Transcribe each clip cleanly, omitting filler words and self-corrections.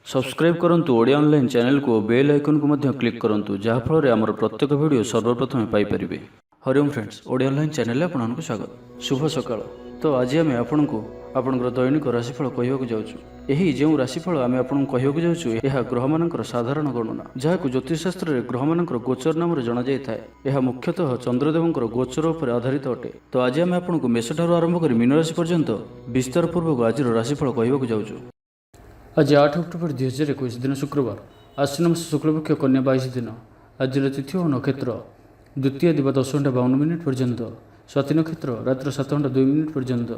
Subscribe करंतु Odia online channel को bell icon को मध्य क्लिक करंतु जहाँ फल आमर प्रत्येक वीडियो सर्वप्रथम Piper. Hariom friends, Odia online channel आपको स्वागत। शुभ सकाळ। तो आज आम आपको आपंकर दैनिक राशिफल कहवाक जाऊँ। यही जो राशिफल आम आपको कहवाक जाऊँ यह ग्रह मानकर साधारण गणना जहाँ ज्योतिषशास्त्र में ग्रह मानकर गोचर नाम जना जाए। यह मुख्यतः चंद्रदेवंकर गोचर उपर आधारित अटे। तो आज आम आपको मेष ठारू आरंभ कर मीन राशि पर्यंत विस्तार पूर्वक आज राशिफल कहवाक जाऊँ। आज 8 अक्टोबर 2021 दिन शुक्रवार, आश्विन मास शुक्लपक्ष कन्या 22 दिन। आज तिथि और नक्षत्र द्वितीय दिवा 10:52 पर्यंत, स्वाति नक्षत्र रात्र 7:02 पर्यंत,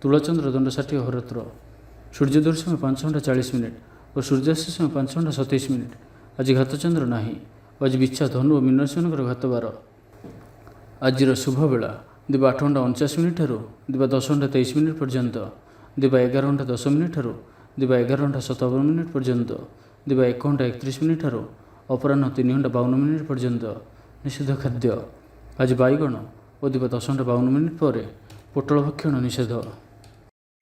तुलाचंद्र दंड 60 अहोरात्र, सूर्योदय समय 5:40 और सूर्यास्त समय 5:27। आज घातचंद्र नाही। आज बिच्छा धनु और मीन राशि घातबार। आज शुभ बेला दिवा 8:49 ठारू दिवा 10:23 पर्यंत, दिवा 11:10 ठारू दिवा 11:57 पर्यंत, दिवा 1:31 ठारू अपराह्न 3:52 पर्यंत। निषेध खाद्य आज बैगण और दिवा 10:52 पर पोटल भक्षण निषेध।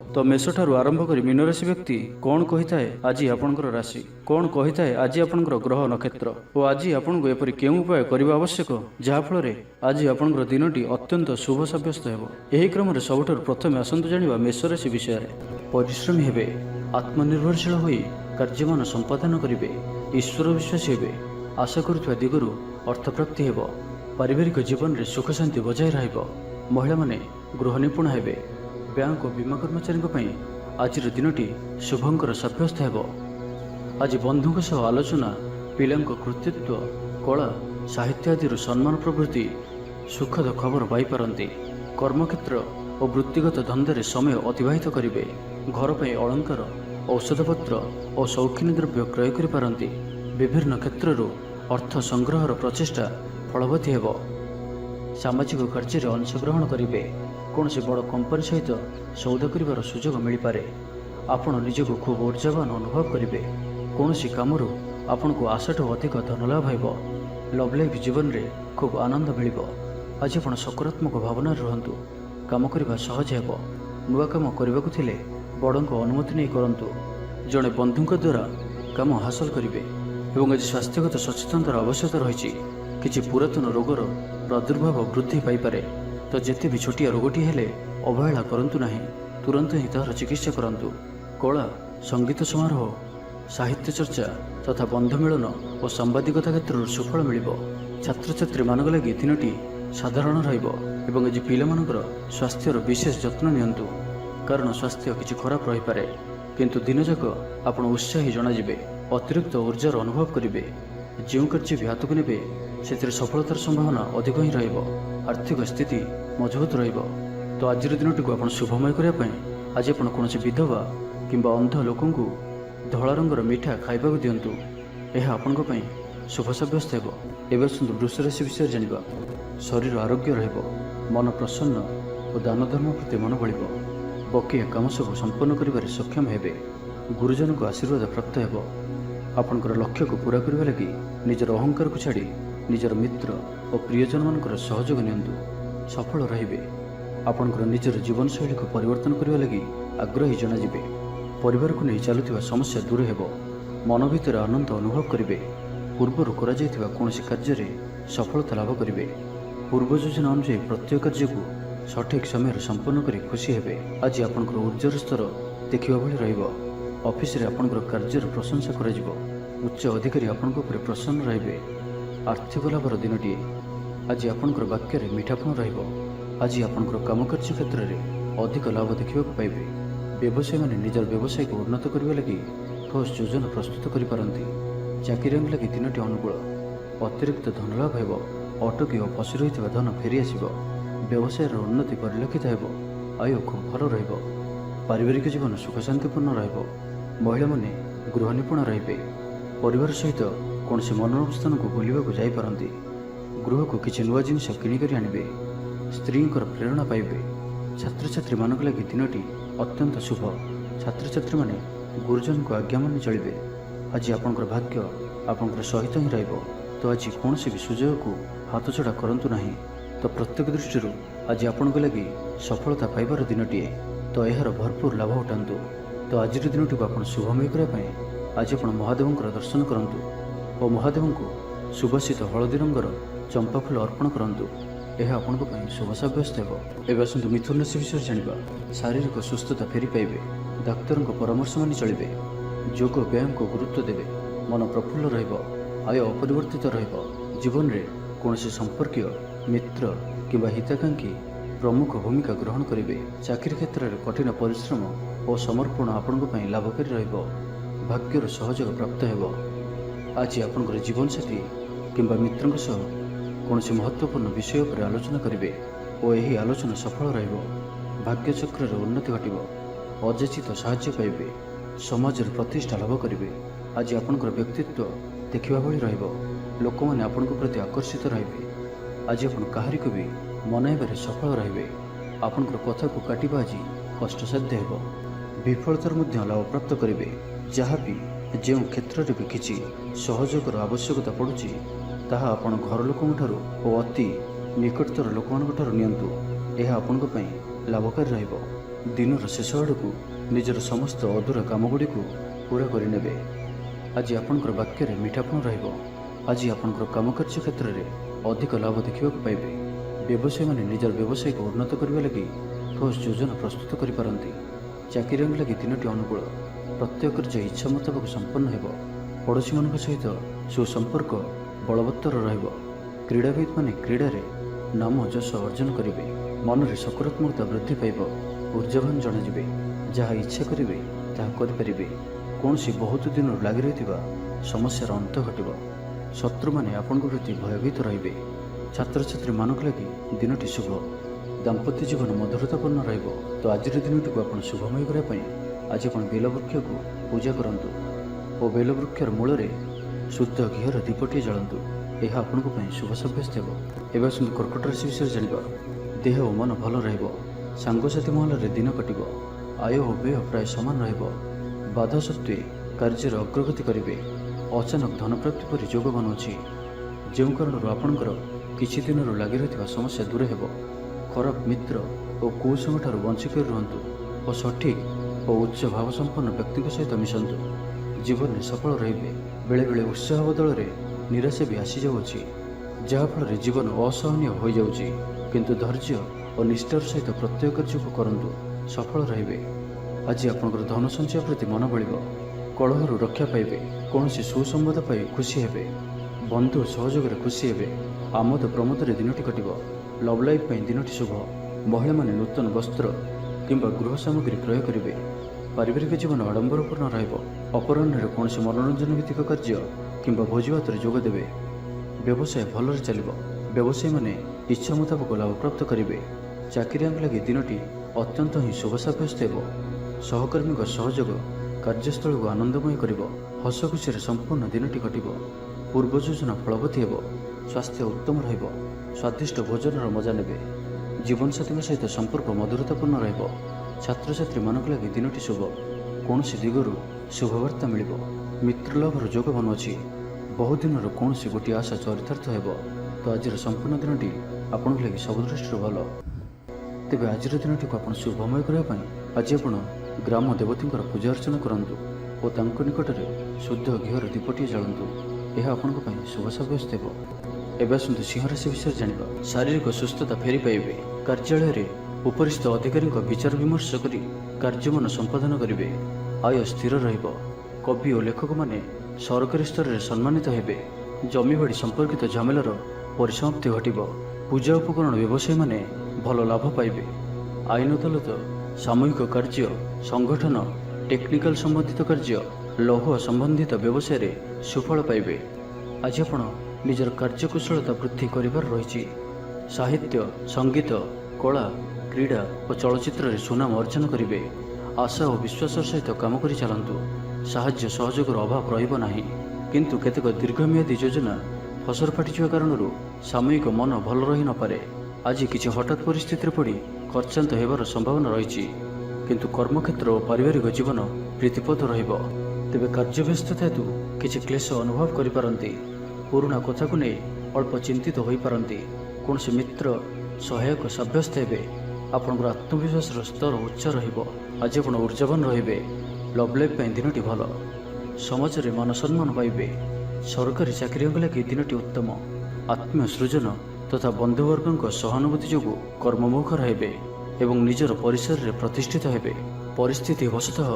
तो मेष ठारू आरंभ कर मीन राशि व्यक्ति कौन कही थाए आज आपणकर राशि कौन कही थाए आज आपणकर ग्रह नक्षत्र और आज आपको एपरि केउं उपाय करबा आवश्यक जहाँफल आज आपणकर दिनटी अत्यंत शुभ सब्यस्त हेबो। एही क्रम रे सबुठारु प्रथमे आसंतु जानिबा मेष राशि विषय रे। परिश्रमी हेबे, आत्मनिर्भरशील होई कार्यमान संपादन करिवे, ईश्वर विश्वासी हेबे, आशा करुवा दिगरु अर्थप्राप्ति हेबो, पारिवारिक जीवन रे सुख शांति बजाय रहिबो। महिला माने गृह निपुण हेबे। बैंक और बीमा कर्मचारी आज दिनटी शुभंकर सब्यस्त हेबो। आज बंधुक सह आलोचना, पिलांक कृतित्व, कला, साहित्य आदि सम्मान प्रभृति सुखद खबर पाइपारती। कर्मक्षेत्र और वृत्तिगत धंदे समय अतिबाहित करेंगे। घर पर अलंकार, औषधपत्र और शौखिनी द्रव्य क्रय करिपारती। विभिन्न क्षेत्रु अर्थ संग्रहर प्रचेष्टा फलवती हेबो। सामाजिक कार्य में अंशग्रहण करेंगे। कौन से बड़ कंपनी सहित सौदा कर सुजोग मिल पारे। आपण निजक खूब ऊर्जावान अनुभव करेंगे। कौन सी कमर आपण को आशाठू अधिक धन लाभ हो। लव लाइफ जीवन में खूब आनंद मिल। आज आप सकारात्मक भावना रुहतु। काम करने सहज हो। नुआ कम करने को थिले बड़ अनुमति नहीं करंतु। जड़े बंधु द्वारा काम हासिल करेंगे। आज स्वास्थ्यगत सचेतनतार आवश्यकता रही। किसी पुरातन रोगर प्रादुर्भाव वृद्धि पाइपे। तो जिते भी छोटिया रोगटी हेले अवहेला करंतु नहीं, तुरंत ही तार चिकित्सा करंतु। कला, संगीत समारोह, साहित्य चर्चा तथा बंधुमिलन और सांबादिकता क्षेत्र सुफल मिल। छात्र छात्री मान लगी दिनटी साधारण रही। आज पिलामानकर स्वास्थ्यर विशेष जत्न नियंतु, कारण स्वास्थ्य किसी खराब रही पारे, किंतु दिन जाक आप उत्साही जनाजिबे। अतिरिक्त ऊर्जार अनुभव करेंगे। जो कार्य भी हाथ को नेबे से सफलतार संभावना अधिक ही रहिबो। आर्थिक स्थिति मजबूत रहिबो। तो आज दिनटी को आप शुभमय करने आज आप कौन विधवा किंबा अंध लोक धला रंगर मिठा खाइबा दिंतु। यह आपण शुभ सब्यस्त हेबो। एवं सुंदर वृष राशि विषय जानिबा। शरीर आरोग्य रहिबो, मन प्रसन्न और दान धर्म प्रति मन बढिबो। बकिया काम सब संपन्न करिबारे सक्षम हेबे। गुरुजन को आशीर्वाद प्राप्त हेबो। आपणकर लक्ष्य को पूरा करने लगी निजर अहंकार को छाड़ी निजर मित्र और प्रियजन मानकर सहयोग नियंतु। सफल रहिबे। आपणकर निजर जीवनशैली को परिवर्तन करने लगी आग्रही जनाजिबे। परिवार को नहीं चलुवा समस्या दूर हेबो। मन भीतर आनंद अनुभव करेंगे। पूर्वर करा जायथिबा कोनोसी कार्य रे सफलता लाभ करेंगे। पूर्व योजना अनुसार प्रत्येक कार्य को सठिक समय संपन्न करी खुशी हेबे। आज आपणकर ऊर्जार स्तर देखिबा भली रहिबो। ऑफिस रे आपणकर कार्यर प्रशंसा करा जिवो। उच्च अधिकारी आपणक उपरे प्रसन्न रहिबे। आर्थिक लाभर दिनटी आज आपणकर वाक्य रे मीठापन रहिबो। आज आपणकर काम कार्य क्षेत्र में अधिक लाभ देखा पाइबे। व्यवसायी माने निजर व्यवसाय को उन्नत करने लगी ठोस योजना प्रस्तुत करिपारंती। चाकरी लगी दिनटी अनुकूल। अतिरिक्त धन लाभ हेबो। अटकी और फसी रही धन फेरी आसिबो। व्यवसाय उन्नति परिलक्षित हेबो। आय खूब भल रहिबो। पारिवारिक जीवन सुख शांतिपूर्ण रहिबो। महिला माने गृह निपुण रहिबे। परिवार सहित कौन से मनोरम स्थान को बुलवाक जापारती। गृह को किसी नुआ जिनिस किणिक आनिबे। स्त्री प्रेरणा पाइबे। छात्र छात्री मान लगी दिनटी अत्यंत शुभ। छात्र छात्री माने गुरुजन को आज्ञा मानि चलिबे। आज आपणकर भाग्य आपणकर सहित ही रहिबो। तो आज कौन भी सुजोग को हाथ छड़ा करंतु नहीं। तो प्रत्येक दृष्टि आज आपणक लगी सफलता पाइबार दिनटीए। तो यार भरपूर लाभ उठातु। तो आज दिनटी को आप शुभमय करने आज आप महादेवंकर दर्शन करंतु और महादेवंकु सुबासित हलदी रंगर चंपा फूल अर्पण करंतु। यह आपण शुभ सब्यस्त हो। एवं आसतु मिथुन राशि विषय जानिबा। शारीरिक सुस्थता फेरी पाइबे, डाक्तर परामर्श मानि चलिबे, योग व्यायाम को गुरुत्व देवे, मन प्रफुल्ल रहिबो, आय अपरिवर्तित रहिबो। जीवन रे कोनोसी संपर्कीय मित्र किंबा हिताकांक्षी प्रमुख भूमिका ग्रहण करेंगे। चाकरी क्षेत्र में कठिन परिश्रम और समर्पण आपण लाभकारी रहिबो। भाग्यर सहयोग प्राप्त हेबो। आज आपनकर जीवन साथी किंबा मित्रଙ୍କ सह कौनसी महत्वपूर्ण विषय पर आलोचना करेंगे और यही आलोचना सफल रहिबो। भाग्य चक्र रे उन्नति घटिबो, अजाचित साहाय्य पाइबे, समाज रे प्रतिष्ठा लाभ करेंगे। आज आपनकर व्यक्तित्व देखिबा भली रहिबो, लोक माने आपनक प्रति आकर्षित रहिबे। आज आपण काहारी को भी मनाइबारे सफल रहिबे। आपनकर कथा को काटिबा आज कष्टसाध्य हेबो। विफलतार मध्य लाभ प्राप्त करेंगे। जहाँ भी जो क्षेत्र में भी किसी सहयोगर आवश्यकता पड़ुछि ताहा आपण घर लोकों ठारू और अति निकटतर लोकों ठारू नियंतु। यह आपण लाभकारी रहिबो। दिनर शेष आड़कू निजर समस्त अधूरा कामगुड़ी को पूरा करें। आज आपणकर वाक्य मीठापण रहिबो। आज आपणकर कामकार्य क्षेत्र में अधिक लाभ देखा पाइबे। व्यवसायी माने निजर व्यवसाय को उन्नत करने लगी ठोस योजना प्रस्तुत करिपारंती। चाकरी लगी दिनटी अनुकूल, प्रत्येक कार्य इच्छा मुताबक संपन्न हेबो। पड़ोशी मान सहित सुसंपर्क बलवत्तर रहिबो। क्रीड़ाविद माने क्रीड़ा रे नाम जश अर्जन करेंगे। मन में सकारात्मकता वृद्धि पाइब, ऊर्जावान जनाजिबे। जहाँ इच्छा करेंगे ताहा करिपारिबे। कौनसी बहुत दिन लगी रहिथिबा समस्यार अंत घटिबो। शत्रु माने आपन प्रति भयभीत रहिबे। छात्र छात्री मानक लगी दिनटी शुभ। दाम्पत्य जीवन मधुरतापूर्ण रहिबो। तो आज दिनटी को आपण शुभमय करने आज आप बेलवृक्ष को पूजा करंतु और बेलवृक्षर मूल में शुद्ध घीर दीपटी जलांतु। यह आपण शुभ सब्यस्त हो। एवं आसतु कर्कट राशि विषय जानिबा। देह और मन भल रहिबो। सांगसाथी महल रे दिन कटिबो। आय और व्यय प्राय समान रहिबो। बाधा सत्वे कार्य अग्रगति करेंगे। अचानक धन प्राप्ति पर योग बनुछि। जो कारण आपणकर किछि दिन लगी रहिथिबा समस्या दूर हेबो। खराब मित्र और कुसंग ठारू बंची कर रुहंतु और सठिक और उच्च भाव संपन्न व्यक्ति सहित मिशंतु। जीवन में सफल रहिबे। बेले बेले उत्साह बदल में निराशा भी आसी जाउछि, जहाँफल जीवन असहनीय हो जाउछि। किंतु धैर्य और निष्ठार सहित प्रत्येक कार्य को करंतु, सफल रहिबे। आज आपनकर धन संचय प्रति मन बढ़िबो। कलहरु रक्षा पाइबे। कौनसी सुसंवाद पाई खुशी हेबे। बंधु सहयोग रे खुशी हेबे। आमोद प्रमोद रे दिनटी कटिबो। लव लाइफ पाई दिनटी शुभ। महिला माने नूतन वस्त्र किंबा गृह सामग्री क्रय करेंगे। पारिवारिक जीवन आडंबरपूर्ण रहिबो। अपराह्न कौन से मनोरंजन भित्तिक कार्य किंबा भोजीभात जोग देवे। व्यवसाय भल चलिबो। व्यवसायी माने इच्छा मुताबक लाभ प्राप्त करेंगे। चाकरी लगी दिनटी अत्यंत ही शुभ सब्यस्त हेबो। सहकर्मी सहयोग कार्यस्थल को आनंदमय करिबो। हस खुशी संपूर्ण दिनटी कटिबो। पूर्व योजना फलवती हेबो। स्वास्थ्य उत्तम रहिबो। स्वादिष्ट भोजन मजा नेबे। जीवनसाथी सहित संपर्क मधुरतापूर्ण रहिबो। छात्र छात्री मानक लगी दिनटी शुभ। कौन सी दिगरु शुभवार्ता मिलिबो। मित्र लाभर जोग बनुछि। बहुत दिन कौन सी गोटे आशा चरितार्थ हेबो। तो आज संपूर्ण दिनटी आपण लगी सब दृष्टि भल। तेबे आज दिनटी को आप शुभमय करने आज आप ग्राम देवती पूजा अर्चना करंतु और तांको निकट में शुद्ध घीर दीपटी जलांतु। यह आपण शुभ सब्यस्त हो। एवं आसतु सिंह राशि विषय जानिबा। शारीरिक सुस्थता फेरी पाइबे। कार्यालय में उपरिस्थ अधिकारी विचार विमर्श करी कार्य मन संपादन करेंगे। आय स्थिर रहिबो। कवि और लेखक माने सरकारी स्तर में सम्मानित हेबे। जमीबाड़ी संपर्कित झमेलार परिसमाप्ति घटिबो। पूजा उपकरण व्यवसायी माने भल लाभ पाइबे। आईन अदालत, सामूहिक कार्य, संगठन, टेक्निकल संबंधित कार्य, लौह संबंधित व्यवसाय रे सुफल पाइबे। आज आपण निजर कार्यकुशलता वृद्धि करिबार रहिछि। साहित्य, संगीत, कला, क्रीड़ा और चलचित्र रे सुनाम अर्जन करेंगे। आशा और विश्वास सहित काम करि चलंतु। साहाय्य सहयोगर अभाव रहिबो नाही। किंतु केतेक दीर्घमियादी योजना फसर फाटिवा कारण सामयिक मन भल रही न पारे। आज किछि हठात परिस्थिति पड़ी खर्चांत हेबार संभावना रही। किंतु कर्मक्षेत्र और पारिवारिक जीवन प्रीतिपद रहिबो। तेबे कार्यव्यस्तता हेतु किछि क्लेश अनुभव करिपारंती। पुराणा कथा को नहीं अल्प चिंतित होई पारंती। कौन से मित्र सहायक सब्यस्त हेबे। आपनकर आत्मविश्वास स्तर उच्च रहिबो। आज आपण ऊर्जावान रहिबे। लव लाइफ दिनटी भल। ସମାଜରେ ମାନ ସମ୍ମାନ ପାଇବେ। ସରକାରୀ ଚାକିରିଙ୍କ ଲାଗି ଦିନଟି ଉତ୍ତମ। ଆତ୍ମୀୟ ସୃଜନ ତଥା ବନ୍ଧୁବର୍ଗଙ୍କ ସହାନୁଭୂତି ଯୋଗୁଁ କର୍ମମୁଖର ହେବେ ଏବଂ ନିଜର ପରିସରରେ ପ୍ରତିଷ୍ଠିତ ହେବେ। ପରିସ୍ଥିତି ବଶତଃ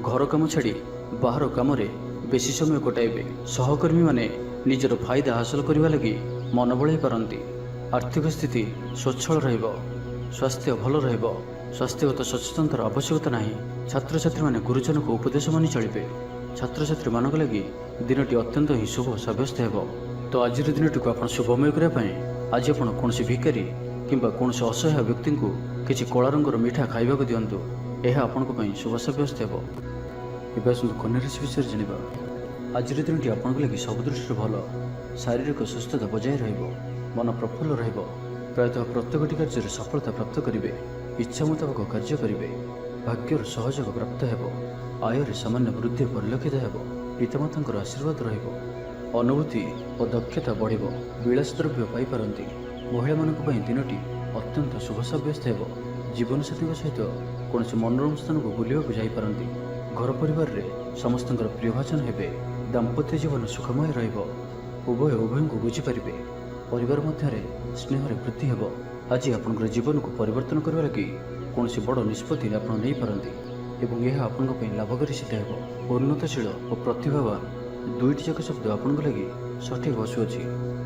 ଘର କାମ ଛାଡ଼ି ବାହାର କାମରେ ବେଶୀ ସମୟ କଟାଇବେ। ସହକର୍ମୀମାନେ ନିଜର ଫାଇଦା ହାସଲ କରିବା ଲାଗି ମନ ବଳାଇ ପାରନ୍ତି। ଆର୍ଥିକ ସ୍ଥିତି ସ୍ୱଚ୍ଛଳ ରହିବ। ସ୍ୱାସ୍ଥ୍ୟ ଭଲ ରହିବ। ସ୍ୱାସ୍ଥ୍ୟଗତ ସଚେତନତାର ଆବଶ୍ୟକତା ନାହିଁ। ଛାତ୍ରଛାତ୍ରୀମାନେ ଗୁରୁଜନଙ୍କ ଉପଦେଶ ମାନି ଚଳିବେ। ଛାତ୍ରଛାତ୍ରୀମାନଙ୍କ ଲାଗି ଦିନଟି ଅତ୍ୟନ୍ତ ହିଁ ଶୁଭ ସାବ୍ୟସ୍ତ ହେବ। ତ ଆଜିର ଦିନଟିକୁ ଆପଣ ଶୁଭମୟ କରିବା ପାଇଁ ଆଜି ଆପଣ କୌଣସି ଭିକାରୀ କିମ୍ବା କୌଣସି ଅସହାୟ ବ୍ୟକ୍ତିଙ୍କୁ କିଛି କଳା ରଙ୍ଗର ମିଠା ଖାଇବାକୁ ଦିଅନ୍ତୁ। ଏହା ଆପଣଙ୍କ ପାଇଁ ଶୁଭ ସାବ୍ୟସ୍ତ ହେବ। ଏବେ ଆସନ୍ତୁ କନ୍ୟା ରାଶି ବିଷୟରେ ଜାଣିବା। ଆଜିର ଦିନଟି ଆପଣଙ୍କ ଲାଗି ସବୁ ଦୃଷ୍ଟିରୁ ଭଲ। ଶାରୀରିକ ସୁସ୍ଥତା ବଜାୟ ରହିବ। ମନ ପ୍ରଫୁଲ୍ଲ ରହିବ। ପ୍ରାୟତଃ ପ୍ରତ୍ୟେକଟି କାର୍ଯ୍ୟରେ ସଫଳତା ପ୍ରାପ୍ତ କରିବେ। ଇଚ୍ଛା ମୁତାବକ କାର୍ଯ୍ୟ କରିବେ। ଭାଗ୍ୟର ସହଯୋଗ ପ୍ରାପ୍ତ ହେବ। ଆୟରେ ସାମାନ୍ୟ ବୃଦ୍ଧି ପରିଲକ୍ଷିତ ହେବ। ପିତାମାତାଙ୍କର ଆଶୀର୍ବାଦ ରହିବ। ଅନୁଭୂତି ଓ ଦକ୍ଷତା ବଢ଼ିବ। ବିଳାସ ଦ୍ରବ୍ୟ ପାଇପାରନ୍ତି। ମହିଳାମାନଙ୍କ ପାଇଁ ଦିନଟି ଅତ୍ୟନ୍ତ ଶୁଭ ସାବ୍ୟସ୍ତ ହେବ। ଜୀବନସାଥୀଙ୍କ ସହିତ କୌଣସି ମନୋରମ ସ୍ଥାନକୁ ବୁଲିବାକୁ ଯାଇପାରନ୍ତି। ଘର ପରିବାରରେ ସମସ୍ତଙ୍କର ପ୍ରିୟଭାଜନ ହେବେ। ଦାମ୍ପତ୍ୟ ଜୀବନ ସୁଖମୟ ରହିବ। ଉଭୟଙ୍କୁ ବୁଝିପାରିବେ। ପରିବାର ମଧ୍ୟରେ ସ୍ନେହରେ ବୃଦ୍ଧି ହେବ। ଆଜି ଆପଣଙ୍କର ଜୀବନକୁ ପରିବର୍ତ୍ତନ କରିବା ଲାଗି କୌଣସି ବଡ଼ ନିଷ୍ପତ୍ତି ଆପଣ ନେଇପାରନ୍ତି ଏବଂ ଏହା ଆପଣଙ୍କ ପାଇଁ ଲାଭକାରୀ ସିଦ୍ଧ ହେବ। ଉନ୍ନତଶୀଳ ଓ ପ୍ରତିଭାବାନ ଦୁଇଟି ଯାକ ଶବ୍ଦ ଆପଣଙ୍କ ଲାଗି ସଠିକ୍ ବସୁଅଛି।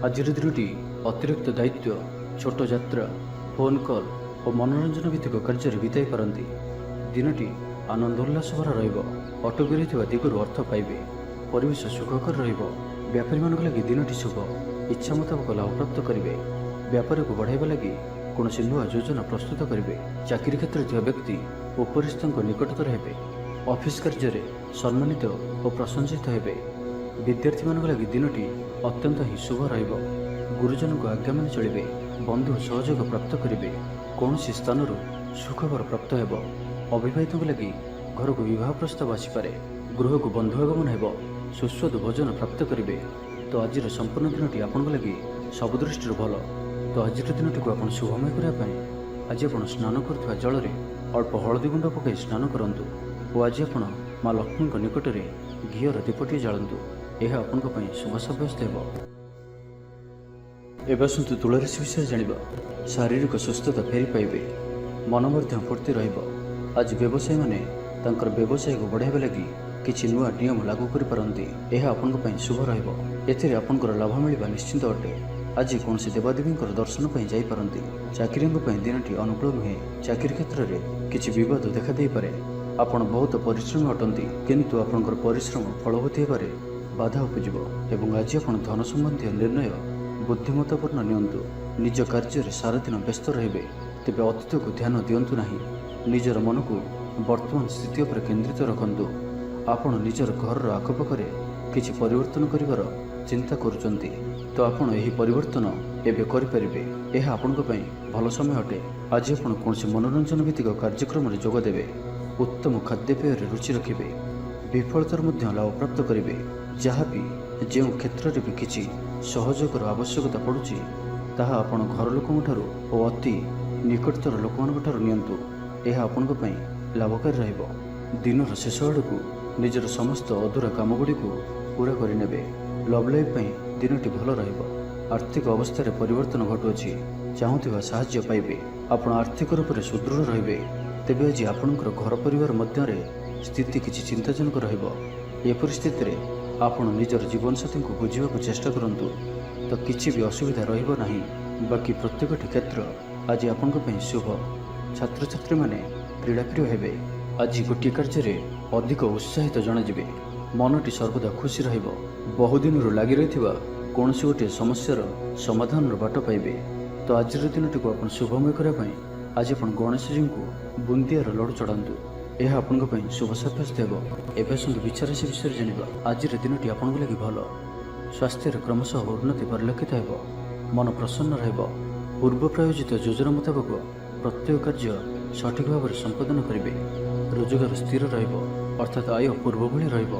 ଆଜିର ଦିନଟି ଅତିରିକ୍ତ ଦାୟିତ୍ୱ, ଛୋଟ ଯାତ୍ରା, ଫୋନ୍ କଲ୍ ଓ ମନୋରଞ୍ଜନ ଭିତ୍ତିକ କାର୍ଯ୍ୟରେ ବିତାଇ ପାରନ୍ତି। ଦିନଟି ଆନନ୍ଦ ଉଲ୍ଲାସ ଭରା ରହିବ। ଅଟକି ରହିଥିବା ଦିଗରୁ ଅର୍ଥ ପାଇବେ। ପରିବେଶ ସୁଖକର ରହିବ। ବ୍ୟାପାରୀମାନଙ୍କ ଲାଗି ଦିନଟି ଶୁଭ। ଇଚ୍ଛା ମୁତାବକ ଲାଭପ୍ରାପ୍ତ କରିବେ। ବ୍ୟାପାରକୁ ବଢ଼ାଇବା ଲାଗି କୌଣସି ନୂଆ ଯୋଜନା ପ୍ରସ୍ତୁତ କରିବେ। ଚାକିରି କ୍ଷେତ୍ରରେ ଥିବା ବ୍ୟକ୍ତି ଉପରିସ୍ଥଙ୍କ ନିକଟତର ହେବେ। ଅଫିସ୍ କାର୍ଯ୍ୟରେ ସମ୍ମାନିତ ଓ ପ୍ରଶଂସିତ ହେବେ। ବିଦ୍ୟାର୍ଥୀମାନଙ୍କ ଲାଗି ଦିନଟି ଅତ୍ୟନ୍ତ ହିଁ ଶୁଭ ରହିବ। ଗୁରୁଜନଙ୍କ ଆଜ୍ଞା ମାନି ଚଳିବେ। ବନ୍ଧୁ ସହଯୋଗ ପ୍ରାପ୍ତ କରିବେ। କୌଣସି ସ୍ଥାନରୁ ସୁଖବର ପ୍ରାପ୍ତ ହେବ। ଅବିବାହିତଙ୍କ ଲାଗି ଘରକୁ ବିବାହ ପ୍ରସ୍ତାବ ଆସିପାରେ। ଗୃହକୁ ବନ୍ଧୁ ଆଗମନ ହେବ। ସୁସ୍ୱାଦୁ ଭୋଜନ ପ୍ରାପ୍ତ କରିବେ। ତ ଆଜିର ସମ୍ପୂର୍ଣ୍ଣ ଦିନଟି ଆପଣଙ୍କ ଲାଗି ସବୁ ଦୃଷ୍ଟିରୁ ଭଲ। ତ ଆଜିର ଦିନଟିକୁ ଆପଣ ଶୁଭମୟ କରିବା ପାଇଁ ଆଜି ଆପଣ ସ୍ନାନ କରୁଥିବା ଜଳରେ ଅଳ୍ପ ହଳଦୀ ଗୁଣ୍ଡ ପକାଇ ସ୍ନାନ କରନ୍ତୁ ଓ ଆଜି ଆପଣ ମା ଲକ୍ଷ୍ମୀଙ୍କ ନିକଟରେ ଘିଅର ଦୀପଟିଏ ଜାଳନ୍ତୁ। ଏହା ଆପଣଙ୍କ ପାଇଁ ଶୁଭ ସାବ୍ୟସ୍ତ ହେବ। ଏବେ ଆସନ୍ତୁ ତୁଳା ରାଶି ବିଷୟରେ ଜାଣିବା। ଶାରୀରିକ ସୁସ୍ଥତା ଫେରି ପାଇବେ। ମନ ମଧ୍ୟ ଫୁର୍ତ୍ତି ରହିବ। ଆଜି ବ୍ୟବସାୟୀମାନେ ତାଙ୍କର ବ୍ୟବସାୟକୁ ବଢ଼ାଇବା ଲାଗି କିଛି ନୂଆ ନିୟମ ଲାଗୁ କରିପାରନ୍ତି। ଏହା ଆପଣଙ୍କ ପାଇଁ ଶୁଭ ରହିବ। ଏଥିରେ ଆପଣଙ୍କର ଲାଭ ମିଳିବା ନିଶ୍ଚିତ ଅଟେ। ଆଜି କୌଣସି ଦେବାଦେବୀଙ୍କର ଦର୍ଶନ ପାଇଁ ଯାଇପାରନ୍ତି। ଚାକିରିଙ୍କ ପାଇଁ ଦିନଟି ଅନୁକୂଳ ନୁହେଁ। ଚାକିରି କ୍ଷେତ୍ରରେ କିଛି ବିବାଦ ଦେଖାଦେଇପାରେ। ଆପଣ ବହୁତ ପରିଶ୍ରମୀ ଅଟନ୍ତି, କିନ୍ତୁ ଆପଣଙ୍କର ପରିଶ୍ରମ ଫଳବତୀ ହେବାରେ ବାଧା ଉପୁଜିବ ଏବଂ ଆଜି ଆପଣ ଧନ ସମ୍ବନ୍ଧୀୟ ନିର୍ଣ୍ଣୟ ବୁଦ୍ଧିମତ୍ତପୂର୍ଣ୍ଣ ନିଅନ୍ତୁ। ନିଜ କାର୍ଯ୍ୟରେ ସାରାଦିନ ବ୍ୟସ୍ତ ରହିବେ। ତେବେ ଅତୀତକୁ ଧ୍ୟାନ ଦିଅନ୍ତୁ ନାହିଁ। ନିଜର ମନକୁ ବର୍ତ୍ତମାନ ସ୍ଥିତି ଉପରେ କେନ୍ଦ୍ରିତ ରଖନ୍ତୁ। ଆପଣ ନିଜର ଘରର ଆଖପାଖରେ କିଛି ପରିବର୍ତ୍ତନ କରିବାର ଚିନ୍ତା କରୁଛନ୍ତି, ତ ଆପଣ ଏହି ପରିବର୍ତ୍ତନ ଏବେ କରିପାରିବେ। ଏହା ଆପଣଙ୍କ ପାଇଁ ଭଲ ସମୟ ଅଟେ। ଆଜି ଆପଣ କୌଣସି ମନୋରଞ୍ଜନ ଭିତ୍ତିକ କାର୍ଯ୍ୟକ୍ରମରେ ଯୋଗ ଦେବେ। ଉତ୍ତମ ଖାଦ୍ୟପେୟରେ ରୁଚି ରଖିବେ। ବିଫଳତାର ମଧ୍ୟ ଲାଭ ପ୍ରାପ୍ତ କରିବେ। ଯାହାବି ଯେଉଁ କ୍ଷେତ୍ରରେ ବି କିଛି ସହଯୋଗର ଆବଶ୍ୟକତା ପଡ଼ୁଛି, ତାହା ଆପଣ ଘର ଲୋକଙ୍କଠାରୁ ଓ ଅତି ନିକଟତର ଲୋକମାନଙ୍କ ଠାରୁ ନିଅନ୍ତୁ। ଏହା ଆପଣଙ୍କ ପାଇଁ ଲାଭକାରୀ ରହିବ। ଦିନର ଶେଷ ଆଡ଼କୁ ନିଜର ସମସ୍ତ ଅଧୁରା କାମଗୁଡ଼ିକୁ ପୂରା କରିନେବେ। ଲଭ୍ ଲାଇଫ୍ ପାଇଁ ଦିନଟି ଭଲ ରହିବ। ଆର୍ଥିକ ଅବସ୍ଥାରେ ପରିବର୍ତ୍ତନ ଘଟୁଅଛି। ଚାହୁଁଥିବା ସାହାଯ୍ୟ ପାଇବେ। ଆପଣ ଆର୍ଥିକ ରୂପରେ ସୁଦୃଢ଼ ରହିବେ। ତେବେ ଆଜି ଆପଣଙ୍କର ଘର ପରିବାର ମଧ୍ୟରେ ସ୍ଥିତି କିଛି ଚିନ୍ତାଜନକ ରହିବ। ଏ ପରିସ୍ଥିତିରେ ଆପଣ ନିଜର ଜୀବନସାଥୀଙ୍କୁ ବୁଝିବାକୁ ଚେଷ୍ଟା କରନ୍ତୁ, ତ କିଛି ବି ଅସୁବିଧା ରହିବ ନାହିଁ। ବାକି ପ୍ରତ୍ୟେକଟି କ୍ଷେତ୍ର ଆଜି ଆପଣଙ୍କ ପାଇଁ ଶୁଭ। ଛାତ୍ରଛାତ୍ରୀମାନେ କ୍ରୀଡ଼ାପ୍ରିୟ ହେବେ। ଆଜି ଗୋଟିଏ କାର୍ଯ୍ୟରେ ଅଧିକ ଉତ୍ସାହିତ ଜଣାଯିବେ। ମନଟି ସର୍ବଦା ଖୁସି ରହିବ। ବହୁଦିନରୁ ଲାଗି ରହିଥିବା କୌଣସି ଗୋଟିଏ ସମସ୍ୟାର ସମାଧାନର ବାଟ ପାଇବେ। ତ ଆଜିର ଦିନଟିକୁ ଆପଣ ଶୁଭମୟ କରିବା ପାଇଁ ଆଜି ଆପଣ ଗଣେଶଜୀଙ୍କୁ ବୁନ୍ଦିଆର ଲଡ଼ୁ ଚଢ଼ାନ୍ତୁ। ଏହା ଆପଣଙ୍କ ପାଇଁ ଶୁଭ ସାବ୍ୟସ୍ତ ହେବ। ଏବେ ଆସନ୍ତୁ ବିଛା ରାଶି ବିଷୟରେ ଜାଣିବା। ଆଜିର ଦିନଟି ଆପଣଙ୍କ ଲାଗି ଭଲ। ସ୍ୱାସ୍ଥ୍ୟରେ କ୍ରମଶଃ ଉନ୍ନତି ପରିଲକ୍ଷିତ ହେବ। ମନ ପ୍ରସନ୍ନ ରହିବ। ପୂର୍ବ ପ୍ରାୟୋଜିତ ଯୋଜନା ମୁତାବକ ପ୍ରତ୍ୟେକ କାର୍ଯ୍ୟ ସଠିକ୍ ଭାବରେ ସମ୍ପାଦନ କରିବେ। ରୋଜଗାର ସ୍ଥିର ରହିବ, ଅର୍ଥାତ୍ ଆୟ ପୂର୍ବ ଭଳି ରହିବ।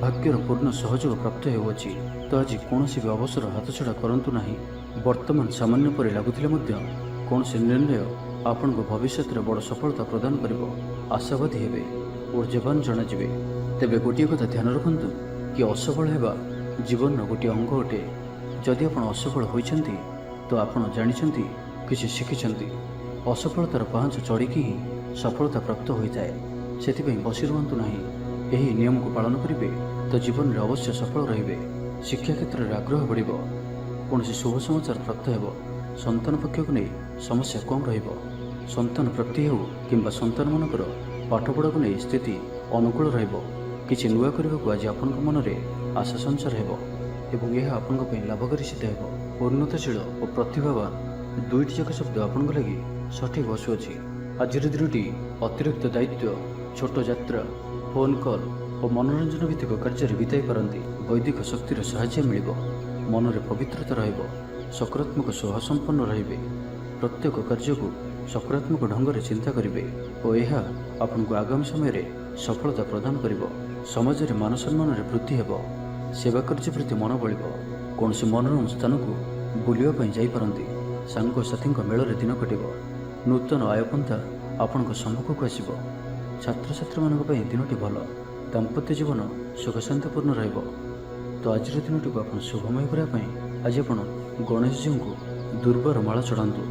ଭାଗ୍ୟର ପୂର୍ଣ୍ଣ ସହଯୋଗ ପ୍ରାପ୍ତ ହେଉଅଛି। ତ ଆଜି କୌଣସି ବି ଅବସର ହାତଛଡ଼ା କରନ୍ତୁ ନାହିଁ। ବର୍ତ୍ତମାନ ସାମାନ୍ୟ ପରି ଲାଗୁଥିଲେ ମଧ୍ୟ କୌଣସି ନିର୍ଣ୍ଣୟ ଆପଣଙ୍କ ଭବିଷ୍ୟତରେ ବଡ଼ ସଫଳତା ପ୍ରଦାନ କରିବ। ଆଶାବାଦୀ ହେବେ, ଉର୍ଜାବାନ ଜଣାଯିବେ। ତେବେ ଗୋଟିଏ କଥା ଧ୍ୟାନ ରଖନ୍ତୁ କି ଅସଫଳ ହେବା ଜୀବନର ଗୋଟିଏ ଅଙ୍ଗ ଅଟେ। ଯଦି ଆପଣ ଅସଫଳ ହୋଇଛନ୍ତି ତ ଆପଣ ଜାଣିଛନ୍ତି, କିଛି ଶିଖିଛନ୍ତି। ଅସଫଳତାର ପାହାଚ ଚଢ଼ିକି ହିଁ ସଫଳତା ପ୍ରାପ୍ତ ହୋଇଥାଏ। ସେଥିପାଇଁ ବସି ରୁହନ୍ତୁ ନାହିଁ। ଏହି ନିୟମକୁ ପାଳନ କରିବେ ତ ଜୀବନରେ ଅବଶ୍ୟ ସଫଳ ରହିବେ। ଶିକ୍ଷା କ୍ଷେତ୍ରରେ ଆଗ୍ରହ ବଢ଼ିବ। କୌଣସି ଶୁଭ ସମାଚାର ପ୍ରାପ୍ତ ହେବ। ସନ୍ତାନ ପକ୍ଷକୁ ନେଇ ସମସ୍ୟା କମ୍ ରହିବ। ସନ୍ତାନ ପ୍ରାପ୍ତି ହେଉ କିମ୍ବା ସନ୍ତାନମାନଙ୍କର ପାଠପଢ଼ାକୁ ନେଇ ସ୍ଥିତି ଅନୁକୂଳ ରହିବ। କିଛି ନୂଆ କରିବାକୁ ଆଜି ଆପଣଙ୍କ ମନରେ ଆଶା ସଞ୍ଚାର ହେବ ଏବଂ ଏହା ଆପଣଙ୍କ ପାଇଁ ଲାଭକାରୀ ସିଦ୍ଧ ହେବ। ଉନ୍ନତଶୀଳ ଓ ପ୍ରତିଭାବାନ, ଦୁଇଟି ଯାକ ଶବ୍ଦ ଆପଣଙ୍କ ଲାଗି ସଠିକ୍ ବସୁଅଛି। ଆଜିର ଦିନଟି ଅତିରିକ୍ତ ଦାୟିତ୍ୱ, ଛୋଟ ଯାତ୍ରା, ଫୋନ୍ କଲ୍ ଓ ମନୋରଞ୍ଜନ ଭିତ୍ତିକ କାର୍ଯ୍ୟରେ ବିତାଇ ପାରନ୍ତି। ବୈଦିକ ଶକ୍ତିର ସାହାଯ୍ୟ ମିଳିବ। ମନରେ ପବିତ୍ରତା ରହିବ। ସକାରାତ୍ମକ ସ୍ୱଭାବ ସମ୍ପନ୍ନ ରହିବେ। ପ୍ରତ୍ୟେକ କାର୍ଯ୍ୟକୁ ସକାରାତ୍ମକ ଢଙ୍ଗରେ ଚିନ୍ତା କରିବେ ଓ ଏହା ଆପଣଙ୍କୁ ଆଗାମୀ ସମୟରେ ସଫଳତା ପ୍ରଦାନ କରିବ। ସମାଜରେ ମାନ ସମ୍ମାନରେ ବୃଦ୍ଧି ହେବ। ସେବା କାର୍ଯ୍ୟ ପ୍ରତି ମନ ବଳିବ। କୌଣସି ମନୋରମ ସ୍ଥାନକୁ ବୁଲିବା ପାଇଁ ଯାଇପାରନ୍ତି। ସାଙ୍ଗସାଥୀଙ୍କ ମେଳରେ ଦିନ କଟିବ। ନୂତନ ଆୟପନ୍ଥା ଆପଣଙ୍କ ସମ୍ମୁଖକୁ ଆସିବ। ଛାତ୍ରଛାତ୍ରୀମାନଙ୍କ ପାଇଁ ଦିନଟି ଭଲ। ଦାମ୍ପତ୍ୟ ଜୀବନ ସୁଖଶାନ୍ତିପୂର୍ଣ୍ଣ ରହିବ। ତ ଆଜିର ଦିନଟିକୁ ଆପଣ ଶୁଭମୟ କରିବା ପାଇଁ ଆଜି ଆପଣ ଗଣେଶଜୀଙ୍କୁ ଦୁର୍ବାର ମାଳ ଚଢ଼ାନ୍ତୁ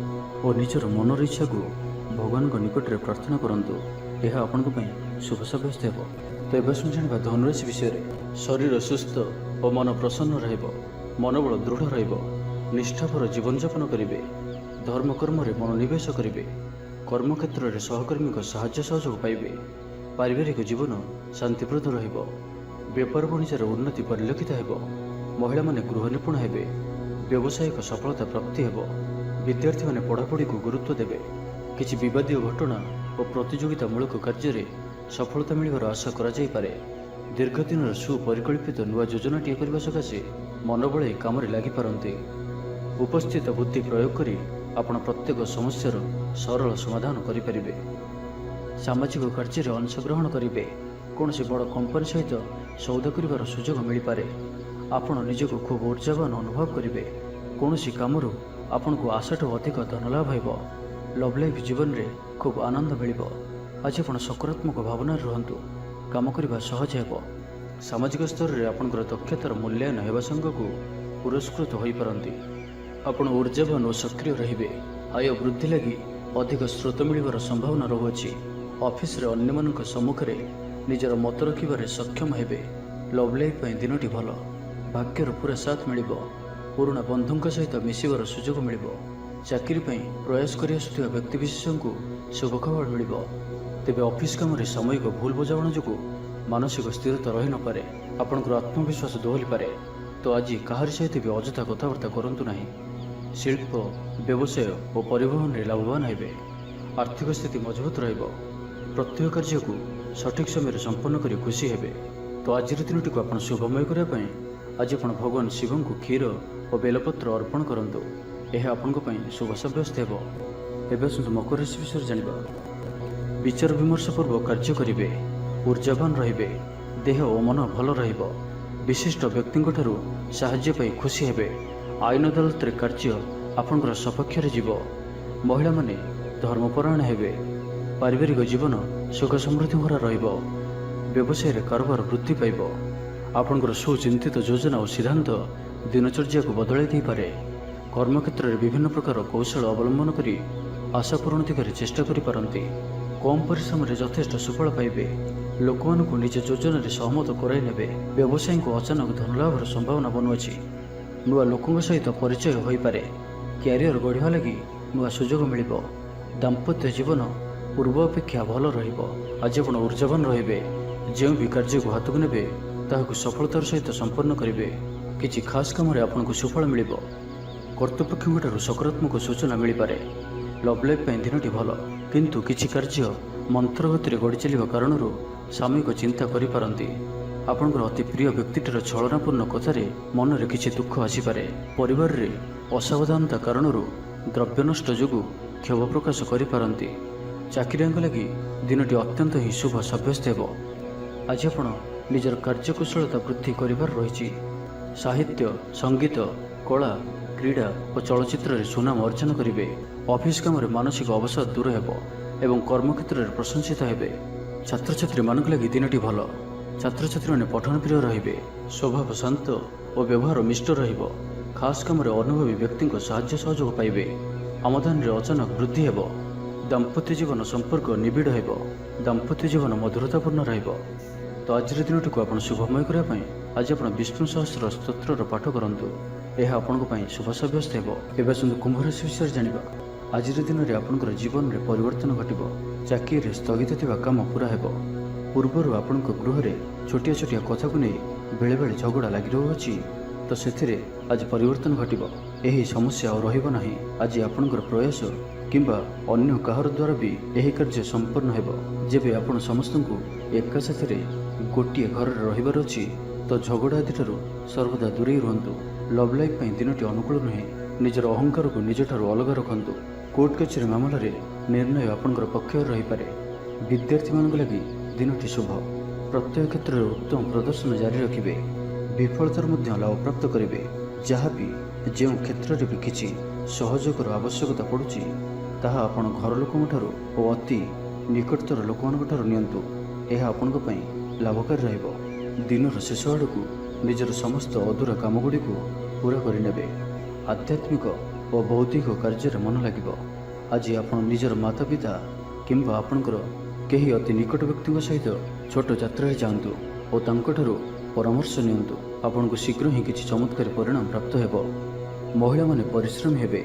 ଓ ନିଜର ମନର ଇଚ୍ଛାକୁ ଭଗବାନଙ୍କ ନିକଟରେ ପ୍ରାର୍ଥନା କରନ୍ତୁ। ଏହା ଆପଣଙ୍କ ପାଇଁ ଶୁଭ ସାବ୍ୟସ୍ତ ହେବ। ତ ଏବେ ଶୁଣି ଜାଣିବା ଧନୁରାଶି ବିଷୟରେ। ଶରୀର ସୁସ୍ଥ ଓ ମନ ପ୍ରସନ୍ନ ରହିବ। ମନୋବଳ ଦୃଢ଼ ରହିବ। ନିଷ୍ଠାପର ଜୀବନଯାପନ କରିବେ। ଧର୍ମକର୍ମରେ ମନୋନିବେଶ କରିବେ। କର୍ମକ୍ଷେତ୍ରରେ ସହକର୍ମୀଙ୍କ ସାହାଯ୍ୟ ସହଯୋଗ ପାଇବେ। ପାରିବାରିକ ଜୀବନ ଶାନ୍ତିପ୍ରଦ ରହିବ। ବେପାର ବାଣିଜ୍ୟର ଉନ୍ନତି ପରିଲକ୍ଷିତ ହେବ। ମହିଳାମାନେ ଗୃହ ନିପୁଣ ହେବେ। ବ୍ୟବସାୟିକ ସଫଳତା ପ୍ରାପ୍ତି ହେବ। ବିଦ୍ୟାର୍ଥୀମାନେ ପଢ଼ାପଢ଼ିକୁ ଗୁରୁତ୍ୱ ଦେବେ। କିଛି ବିବାଦୀୟ ଘଟଣା ଓ ପ୍ରତିଯୋଗିତାମୂଳକ କାର୍ଯ୍ୟରେ ସଫଳତା ମିଳିବାର ଆଶା କରାଯାଇପାରେ। ଦୀର୍ଘଦିନର ସୁପରିକଳ୍ପିତ ନୂଆ ଯୋଜନାଟିଏ କରିବା ସକାଶେ ମନ ବଳାଇ କାମରେ ଲାଗିପାରନ୍ତି। ଉପସ୍ଥିତ ବୁଦ୍ଧି ପ୍ରୟୋଗ କରି ଆପଣ ପ୍ରତ୍ୟେକ ସମସ୍ୟାର ସରଳ ସମାଧାନ କରିପାରିବେ। ସାମାଜିକ କାର୍ଯ୍ୟରେ ଅଂଶଗ୍ରହଣ କରିବେ। କୌଣସି ବଡ଼ କମ୍ପାନୀ ସହିତ ସୌଦା କରିବାର ସୁଯୋଗ ମିଳିପାରେ। ଆପଣ ନିଜକୁ ଖୁବ୍ ଉର୍ଜାବାନ ଅନୁଭବ କରିବେ। କୌଣସି କାମରୁ ଆପଣଙ୍କୁ ଆଶାଠୁ ଅଧିକ ଧନଲାଭ ହେବ। ଲଭ୍ ଲାଇଫ୍ ଜୀବନରେ ଖୁବ୍ ଆନନ୍ଦ ମିଳିବ। ଆଜି ଆପଣ ସକାରାତ୍ମକ ଭାବନାରେ ରୁହନ୍ତୁ। କାମ କରିବା ସହଜ ହେବ। ସାମାଜିକ ସ୍ତରରେ ଆପଣଙ୍କର ଦକ୍ଷତାର ମୂଲ୍ୟାୟନ ହେବା ସାଙ୍ଗକୁ ପୁରସ୍କୃତ ହୋଇପାରନ୍ତି। ଆପଣ ଉର୍ଜାବାନ ଓ ସକ୍ରିୟ ରହିବେ। ଆୟ ବୃଦ୍ଧି ଲାଗି ଅଧିକ ସ୍ରୋତ ମିଳିବାର ସମ୍ଭାବନା ରହୁଅଛି। ଅଫିସରେ ଅନ୍ୟମାନଙ୍କ ସମ୍ମୁଖରେ ନିଜର ମତ ରଖିବାରେ ସକ୍ଷମ ହେବେ। ଲଭ୍ ଲାଇଫ୍ ପାଇଁ ଦିନଟି ଭଲ। ଭାଗ୍ୟର ପୁରା ସାଥ ମିଳିବ। ପୁରୁଣା ବନ୍ଧୁଙ୍କ ସହିତ ମିଶିବାର ସୁଯୋଗ ମିଳିବ। ଚାକିରି ପାଇଁ ପ୍ରୟାସ କରି ଆସୁଥିବା ବ୍ୟକ୍ତିବିଶେଷଙ୍କୁ ଶୁଭ ଖବର ମିଳିବ। ତେବେ ଅଫିସ କାମରେ ସାମୟିକ ଭୁଲ ବୁଝାମଣା ଯୋଗୁଁ ମାନସିକ ସ୍ଥିରତା ରହିନପାରେ। ଆପଣଙ୍କର ଆତ୍ମବିଶ୍ୱାସ ଦୋହଲିପାରେ। ତ ଆଜି କାହାରି ସହିତ ବି ଅଯଥା କଥାବାର୍ତ୍ତା କରନ୍ତୁ ନାହିଁ। ଶିଳ୍ପ, ବ୍ୟବସାୟ ଓ ପରିବହନରେ ଲାଭବାନ ହେବେ। ଆର୍ଥିକ ସ୍ଥିତି ମଜବୁତ ରହିବ। ପ୍ରତ୍ୟେକ କାର୍ଯ୍ୟକୁ ସଠିକ୍ ସମୟରେ ସମ୍ପନ୍ନ କରି ଖୁସି ହେବେ। ତ ଆଜିର ଦିନଟିକୁ ଆପଣ ଶୁଭମୟ କରିବା ପାଇଁ ଆଜି ଆପଣ ଭଗବାନ ଶିବଙ୍କୁ କ୍ଷୀର ଓ ବେଲପତ୍ର ଅର୍ପଣ କରନ୍ତୁ। ଏହା ଆପଣଙ୍କ ପାଇଁ ଶୁଭ ସାବ୍ୟସ୍ତ ହେବ। ଏବେ ଆସନ୍ତୁ ମକର ରାଶି ବିଷୟରେ ଜାଣିବା। ବିଚାର ବିମର୍ଶ ପୂର୍ବକ କାର୍ଯ୍ୟ କରିବେ। ଉର୍ଜାବାନ ରହିବେ। ଦେହ ଓ ମନ ଭଲ ରହିବ। ବିଶିଷ୍ଟ ବ୍ୟକ୍ତିଙ୍କଠାରୁ ସାହାଯ୍ୟ ପାଇ ଖୁସି ହେବେ। ଆଇନ ଅଦାଲତରେ କାର୍ଯ୍ୟ ଆପଣଙ୍କର ସପକ୍ଷରେ ଯିବ। ମହିଳାମାନେ ଧର୍ମପରାୟଣ ହେବେ। ପାରିବାରିକ ଜୀବନ ସୁଖ ସମୃଦ୍ଧି ଭରା ରହିବ। ବ୍ୟବସାୟରେ କାରବାର ବୃଦ୍ଧି ପାଇବ। ଆପଣଙ୍କର ସୁଚିନ୍ତିତ ଯୋଜନା ଓ ସିଦ୍ଧାନ୍ତ ଦିନଚର୍ଯ୍ୟାକୁ ବଦଳାଇ ଦେଇପାରେ। କର୍ମକ୍ଷେତ୍ରରେ ବିଭିନ୍ନ ପ୍ରକାର କୌଶଳ ଅବଲମ୍ବନ କରି ଆଶା ପୂରଣ ଦିଗରେ ଚେଷ୍ଟା କରିପାରନ୍ତି। କମ୍ ପରିଶ୍ରମରେ ଯଥେଷ୍ଟ ସୁଫଳ ପାଇବେ। ଲୋକମାନଙ୍କୁ ନିଜ ଯୋଜନାରେ ସହମତ କରାଇ ନେବେ। ବ୍ୟବସାୟୀଙ୍କୁ ଅଚାନକ ଧନଲାଭର ସମ୍ଭାବନା ବନୁଅଛି। ନୂଆ ଲୋକଙ୍କ ସହିତ ପରିଚୟ ହୋଇପାରେ। କ୍ୟାରିୟର ଗଢ଼ିବା ଲାଗି ନୂଆ ସୁଯୋଗ ମିଳିବ। ଦାମ୍ପତ୍ୟ ଜୀବନ ପୂର୍ବ ଅପେକ୍ଷା ଭଲ ରହିବ। ଆଜି ଆପଣ ଉର୍ଜାବାନ ରହିବେ। ଯେଉଁ ବି କାର୍ଯ୍ୟକୁ ହାତକୁ ନେବେ ତାହାକୁ ସଫଳତାର ସହିତ ସମ୍ପନ୍ନ କରିବେ। କିଛି ଖାସ୍ କାମରେ ଆପଣଙ୍କୁ ସୁଫଳ ମିଳିବ। କର୍ତ୍ତୃପକ୍ଷଙ୍କଠାରୁ ସକାରାତ୍ମକ ସୂଚନା ମିଳିପାରେ। ଲଭ୍ ଲାଇଫ୍ ପାଇଁ ଦିନଟି ଭଲ, କିନ୍ତୁ କିଛି କାର୍ଯ୍ୟ ମନ୍ତ୍ରଗତିରେ ଗଡ଼ି ଚାଲିବା କାରଣରୁ ସାମୟିକ ଚିନ୍ତା କରିପାରନ୍ତି। ଆପଣଙ୍କର ଅତି ପ୍ରିୟ ବ୍ୟକ୍ତିଟିର ଛଳନାପୂର୍ଣ୍ଣ କଥାରେ ମନରେ କିଛି ଦୁଃଖ ଆସିପାରେ। ପରିବାରରେ ଅସାବଧାନତା କାରଣରୁ ଦ୍ରବ୍ୟ ନଷ୍ଟ ଯୋଗୁଁ କ୍ଷୋଭ ପ୍ରକାଶ କରିପାରନ୍ତି। ଚାକିରିଆଙ୍କ ଲାଗି ଦିନଟି ଅତ୍ୟନ୍ତ ହିଁ ଶୁଭ ସାବ୍ୟସ୍ତ ହେବ। ଆଜି ଆପଣ ନିଜର କାର୍ଯ୍ୟକୁଶଳତା ବୃଦ୍ଧି କରିବାର ରହିଛି। ସାହିତ୍ୟ, ସଙ୍ଗୀତ, କଳା, କ୍ରୀଡ଼ା ଓ ଚଳଚ୍ଚିତ୍ରରେ ସୁନାମ ଅର୍ଜନ କରିବେ। ଅଫିସ କାମରେ ମାନସିକ ଅବସାଦ ଦୂର ହେବ ଏବଂ କର୍ମକ୍ଷେତ୍ରରେ ପ୍ରଶଂସିତ ହେବେ। ଛାତ୍ରଛାତ୍ରୀମାନଙ୍କ ଲାଗି ଦିନଟି ଭଲ। ଛାତ୍ରଛାତ୍ରୀମାନେ ପଠନ ପ୍ରିୟ ରହିବେ। ସ୍ୱଭାବ ଶାନ୍ତ ଓ ବ୍ୟବହାର ମିଷ୍ଟ ରହିବ। ଖାସ୍ କାମରେ ଅନୁଭବୀ ବ୍ୟକ୍ତିଙ୍କ ସାହାଯ୍ୟ ସହଯୋଗ ପାଇବେ। ଆମଦାନୀରେ ଅଚାନକ ବୃଦ୍ଧି ହେବ। ଦାମ୍ପତ୍ୟ ଜୀବନ ସମ୍ପର୍କ ନିବିଡ଼ ହେବ। ଦାମ୍ପତ୍ୟ ଜୀବନ ମଧୁରତାପୂର୍ଣ୍ଣ ରହିବ। ତ ଆଜିର ଦିନଟିକୁ ଆପଣ ଶୁଭମୟ କରିବା ପାଇଁ ଆଜି ଆପଣ ବିଷ୍ଣୁ ସହସ୍ର ସ୍ତୋତ୍ରର ପାଠ କରନ୍ତୁ। ଏହା ଆପଣଙ୍କ ପାଇଁ ଶୁଭ ସାବ୍ୟସ୍ତ ହେବ। ଏବେ ଆସନ୍ତୁ କୁମ୍ଭ ରାଶି ବିଷୟରେ ଜାଣିବା। ଆଜିର ଦିନରେ ଆପଣଙ୍କର ଜୀବନରେ ପରିବର୍ତ୍ତନ ଘଟିବ। ଚାକିରିରେ ସ୍ଥଗିତ ଥିବା କାମ ପୂରା ହେବ। ପୂର୍ବରୁ ଆପଣଙ୍କ ଗୃହରେ ଛୋଟିଆ ଛୋଟିଆ କଥାକୁ ନେଇ ବେଳେବେଳେ ଝଗଡ଼ା ଲାଗି ରହୁଅଛି, ତ ସେଥିରେ ଆଜି ପରିବର୍ତ୍ତନ ଘଟିବ। ଏହି ସମସ୍ୟା ଆଉ ରହିବ ନାହିଁ। ଆଜି ଆପଣଙ୍କର ପ୍ରୟାସ କିମ୍ବା ଅନ୍ୟ କାହାର ଦ୍ୱାରା ବି ଏହି କାର୍ଯ୍ୟ ସମ୍ପନ୍ନ ହେବ। ଯେବେ ଆପଣ ସମସ୍ତଙ୍କୁ ଏକା ସାଥିରେ ଗୋଟିଏ ଘରରେ ରହିବାର ଅଛି, ତ ଝଗଡ଼ା ଆଦିଠାରୁ ସର୍ବଦା ଦୂରେଇ ରୁହନ୍ତୁ। ଲଭ୍ ଲାଇଫ୍ ପାଇଁ ଦିନଟି ଅନୁକୂଳ ନୁହେଁ। ନିଜର ଅହଙ୍କାରକୁ ନିଜଠାରୁ ଅଲଗା ରଖନ୍ତୁ। କୋର୍ଟ କଚେରୀ ମାମଲାରେ ନିର୍ଣ୍ଣୟ ଆପଣଙ୍କର ପକ୍ଷରେ ରହିପାରେ। ବିଦ୍ୟାର୍ଥୀମାନଙ୍କ ଲାଗି ଦିନଟି ଶୁଭ। ପ୍ରତ୍ୟେକ କ୍ଷେତ୍ରରେ ଉତ୍ତମ ପ୍ରଦର୍ଶନ ଜାରି ରଖିବେ। ବିଫଳତାର ମଧ୍ୟ ଲାଭପ୍ରାପ୍ତ କରିବେ। ଯାହା ବି ଯେଉଁ କ୍ଷେତ୍ରରେ ବି କିଛି ସହଯୋଗର ଆବଶ୍ୟକତା ପଡ଼ୁଛି, ତାହା ଆପଣ ଘର ଲୋକଙ୍କଠାରୁ ଓ ଅତି ନିକଟତର ଲୋକମାନଙ୍କଠାରୁ ନିଅନ୍ତୁ। ଏହା ଆପଣଙ୍କ ପାଇଁ ଲାଭକାରୀ ରହିବ। ଦିନର ଶେଷ ଆଡ଼କୁ ନିଜର ସମସ୍ତ ଅଧୁରା କାମଗୁଡ଼ିକୁ ପୂରା କରିନେବେ। ଆଧ୍ୟାତ୍ମିକ ଓ ବୌଦ୍ଧିକ କାର୍ଯ୍ୟରେ ମନ ଲାଗିବ। ଆଜି ଆପଣ ନିଜର ମାତାପିତା କିମ୍ବା ଆପଣଙ୍କର କେହି ଅତି ନିକଟ ବ୍ୟକ୍ତିଙ୍କ ସହିତ ଛୋଟ ଯାତ୍ରାରେ ଯାଆନ୍ତୁ ଓ ତାଙ୍କଠାରୁ ପରାମର୍ଶ ନିଅନ୍ତୁ। ଆପଣଙ୍କୁ ଶୀଘ୍ର ହିଁ କିଛି ଚମତ୍କାରୀ ପରିଣାମ ପ୍ରାପ୍ତ ହେବ। ମହିଳାମାନେ ପରିଶ୍ରମୀ ହେବେ।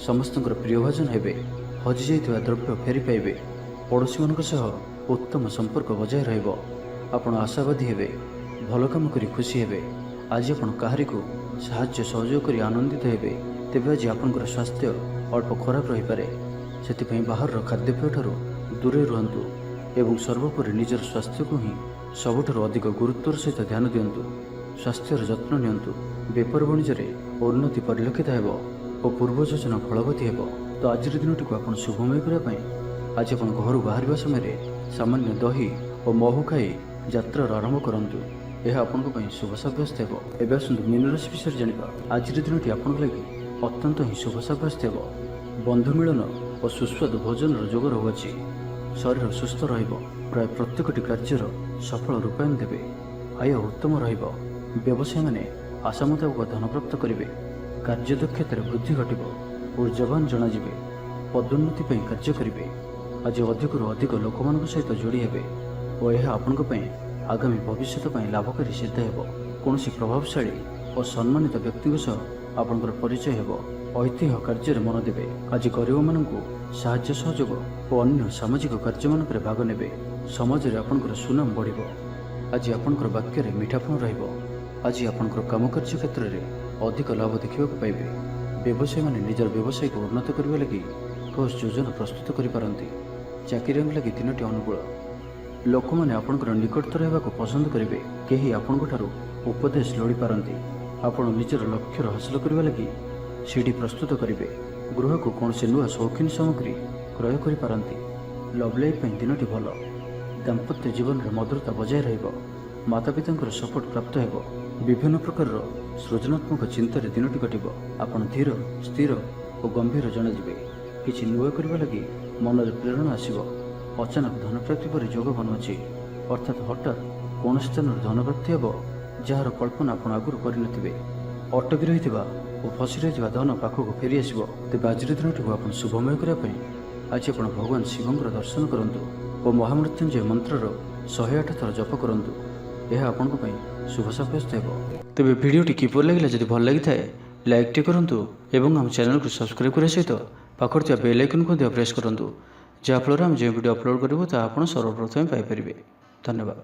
ସମସ୍ତଙ୍କର ପ୍ରିୟଭାଜନ ହେବେ। ହଜିଯାଇଥିବା ଦ୍ରବ୍ୟ ଫେରି ପାଇବେ। ପଡ଼ୋଶୀମାନଙ୍କ ସହ ଉତ୍ତମ ସମ୍ପର୍କ ବଜାୟ ରହିବ। ଆପଣ ଆଶାବାଦୀ ହେବେ। ଭଲ କାମ କରି ଖୁସି ହେବେ। ଆଜି ଆପଣ କାହାରିକୁ ସାହାଯ୍ୟ ସହଯୋଗ କରି ଆନନ୍ଦିତ ହେବେ। ତେବେ ଆଜି ଆପଣଙ୍କର ସ୍ୱାସ୍ଥ୍ୟ ଅଳ୍ପ ଖରାପ ରହିପାରେ। ସେଥିପାଇଁ ବାହାରର ଖାଦ୍ୟପେୟଠାରୁ ଦୂରେଇ ରୁହନ୍ତୁ ଏବଂ ସର୍ବୋପରି ନିଜର ସ୍ୱାସ୍ଥ୍ୟକୁ ହିଁ ସବୁଠାରୁ ଅଧିକ ଗୁରୁତ୍ୱର ସହିତ ଧ୍ୟାନ ଦିଅନ୍ତୁ। ସ୍ୱାସ୍ଥ୍ୟର ଯତ୍ନ ନିଅନ୍ତୁ। ବେପାର ବାଣିଜ୍ୟରେ ଉନ୍ନତି ପରିଲକ୍ଷିତ ହେବ ଓ ପୂର୍ବ ଯୋଜନା ଫଳବତୀ ହେବ। ତ ଆଜିର ଦିନଟିକୁ ଆପଣ ଶୁଭମୟ କରିବା ପାଇଁ ଆଜି ଆପଣ ଘରୁ ବାହାରିବା ସମୟରେ ସାମାନ୍ୟ ଦହି ଓ ମହୁ ଖାଇ ଯାତ୍ରାର ଆରମ୍ଭ କରନ୍ତୁ। ଏହା ଆପଣଙ୍କ ପାଇଁ ଶୁଭ ସାବ୍ୟସ୍ତ ହେବ। ଏବେ ଆସନ୍ତୁ ମୀନ ରାଶି ବିଷୟରେ ଜାଣିବା। ଆଜିର ଦିନଟି ଆପଣଙ୍କ ଲାଗି ଅତ୍ୟନ୍ତ ହିଁ ଶୁଭ ସାବ୍ୟସ୍ତ ହେବ। ବନ୍ଧୁ ମିଳନ ଓ ସୁସ୍ୱାଦୁ ଭୋଜନର ଯୋଗ ରହୁଅଛି। ଶରୀର ସୁସ୍ଥ ରହିବ। ପ୍ରାୟ ପ୍ରତ୍ୟେକଟି କାର୍ଯ୍ୟର ସଫଳ ରୂପାୟନ ଦେବେ। ଆୟ ଉତ୍ତମ ରହିବ। ବ୍ୟବସାୟୀମାନେ ଆଶା ମୁତାବକ ଧନପ୍ରାପ୍ତ କରିବେ। କାର୍ଯ୍ୟଦକ୍ଷତାରେ ବୃଦ୍ଧି ଘଟିବ। ଊର୍ଜ୍ଜାବାନ ଜଣାଯିବେ। ପଦୋନ୍ନତି ପାଇଁ କାର୍ଯ୍ୟ କରିବେ। ଆଜି ଅଧିକରୁ ଅଧିକ ଲୋକମାନଙ୍କ ସହିତ ଯୋଡ଼ି ହେବେ ଓ ଏହା ଆପଣଙ୍କ ପାଇଁ ଆଗାମୀ ଭବିଷ୍ୟତ ପାଇଁ ଲାଭକାରୀ ସିଦ୍ଧ ହେବ। କୌଣସି ପ୍ରଭାବଶାଳୀ ଓ ସମ୍ମାନିତ ବ୍ୟକ୍ତିଙ୍କ ସହ ଆପଣଙ୍କର ପରିଚୟ ହେବ। ଐତିହ୍ୟ କାର୍ଯ୍ୟରେ ମନ ଦେବେ। ଆଜି ଗରିବମାନଙ୍କୁ ସାହାଯ୍ୟ ସହଯୋଗ ଓ ଅନ୍ୟ ସାମାଜିକ କାର୍ଯ୍ୟମାନଙ୍କରେ ଭାଗ ନେବେ। ସମାଜରେ ଆପଣଙ୍କର ସୁନାମ ବଢ଼ିବ। ଆଜି ଆପଣଙ୍କର ବାକ୍ୟରେ ମିଠାପଣ ରହିବ। ଆଜି ଆପଣଙ୍କର କାମକାର୍ଯ୍ୟ କ୍ଷେତ୍ରରେ ଅଧିକ ଲାଭ ଦେଖିବାକୁ ପାଇବେ। ବ୍ୟବସାୟୀମାନେ ନିଜର ବ୍ୟବସାୟକୁ ଉନ୍ନତ କରିବା ଲାଗି ଠୋସ୍ ଯୋଜନା ପ୍ରସ୍ତୁତ କରିପାରନ୍ତି। ଚାକିରିଆଙ୍କ ଲାଗି ଦିନଟି ଅନୁକୂଳ। ଲୋକମାନେ ଆପଣଙ୍କର ନିକଟତର ହେବାକୁ ପସନ୍ଦ କରିବେ। କେହି ଆପଣଙ୍କଠାରୁ ଉପଦେଶ ଲୋଡ଼ିପାରନ୍ତି। ଆପଣ ନିଜର ଲକ୍ଷ୍ୟର ହାସଲ କରିବା ଲାଗି ସିଡ଼ି ପ୍ରସ୍ତୁତ କରିବେ। ଗୃହକୁ କୌଣସି ନୂଆ ସୌଖିନ ସାମଗ୍ରୀ କ୍ରୟ କରିପାରନ୍ତି। ଲଭ୍ ଲାଇଫ୍ ପାଇଁ ଦିନଟି ଭଲ। ଦାମ୍ପତ୍ୟ ଜୀବନରେ ମଧୁରତା ବଜାୟ ରହିବ। ମାତାପିତାଙ୍କର ସପୋର୍ଟ ପ୍ରାପ୍ତ ହେବ। ବିଭିନ୍ନ ପ୍ରକାରର ସୃଜନାତ୍ମକ ଚିନ୍ତାରେ ଦିନଟି କଟିବ। ଆପଣ ଧୀର, ସ୍ଥିର ଓ ଗମ୍ଭୀର ଜଣାଯିବେ। କିଛି ନୂଆ କରିବା ଲାଗି ମନରେ ପ୍ରେରଣା ଆସିବ। ଅଚାନକ ଧନପ୍ରାପ୍ତି ପରି ଯୋଗ ବନୁଅଛି। ଅର୍ଥାତ୍ ହଠାତ୍ କୌଣସି ସ୍ଥାନରୁ ଧନପ୍ରାପ୍ତି ହେବ ଯାହାର କଳ୍ପନା ଆପଣ ଆଗରୁ କରିନଥିବେ। ଅଟକି ରହିଥିବା ଓ ଫସି ରହିଥିବା ଧନ ପାଖକୁ ଫେରିଆସିବ। ତେବେ ଆଜିର ଦିନଟିକୁ ଆପଣ ଶୁଭମୟ କରିବା ପାଇଁ ଆଜି ଆପଣ ଭଗବାନ ଶିବଙ୍କର ଦର୍ଶନ କରନ୍ତୁ ଓ ମହାମୃତ୍ୟୁଞ୍ଜୟ ମନ୍ତ୍ରର 108 ଥର ଜପ କରନ୍ତୁ। ଏହା ଆପଣଙ୍କ ପାଇଁ ଶୁଭ ସାବ୍ୟସ୍ତ ହେବ। ତେବେ ଭିଡ଼ିଓଟି କିପରି ଲାଗିଲା? ଯଦି ଭଲ ଲାଗିଥାଏ ଲାଇକ୍ଟି କରନ୍ତୁ ଏବଂ ଆମ ଚ୍ୟାନେଲକୁ ସବସ୍କ୍ରାଇବ୍ କରିବା ସହିତ ପାଖରେ ଥିବା ବେଲ୍ ଆଇକନ୍କୁ ମଧ୍ୟ ପ୍ରେସ୍ କରନ୍ତୁ, ଯାହାଫଳରେ ଆମେ ଯେଉଁ ଭିଡ଼ିଓ ଅପଲୋଡ଼ କରିବୁ ତାହା ଆପଣ ସର୍ବପ୍ରଥମେ ପାଇପାରିବେ। ଧନ୍ୟବାଦ।